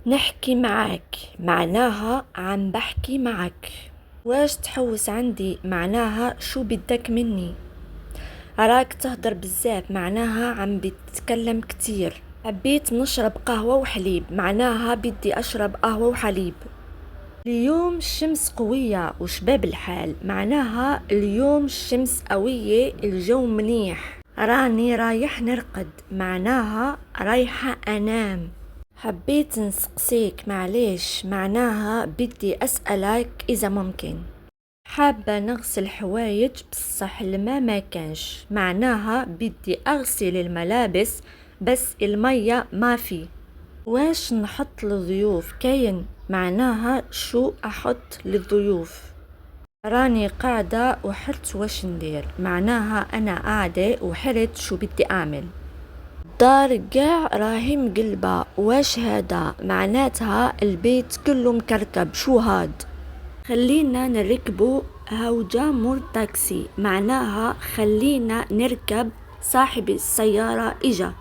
نحكي معاك معناها عم بحكي معك. واش تحوس عندي معناها شو بدك مني. راك تهدر بزاف معناها عم بتتكلم كتير. حبيت نشرب قهوة وحليب معناها بدي أشرب قهوة وحليب. اليوم الشمس قوية وشباب الحال معناها اليوم الشمس قوية الجو منيح. راني رايح نرقد معناها رايحة أنام. حبيت نسقسيك معليش معناها بدي أسألك إذا ممكن. حابة نغسل حوايج بصح الماء ما كانش معناها بدي أغسل الملابس بس المية ما في. واش نحط للضيوف كاين معناها شو أحط للضيوف. راني قاعدة وحرت واش ندير معناها أنا قاعدة وحرت شو بدي أعمل. الدار قاع راهي مقلبة واش هذا معناتها البيت كله مكركب شو هاد. خلينا نركبو هوجة مور تاكسي معناها خلينا نركب صاحب السيارة إجا.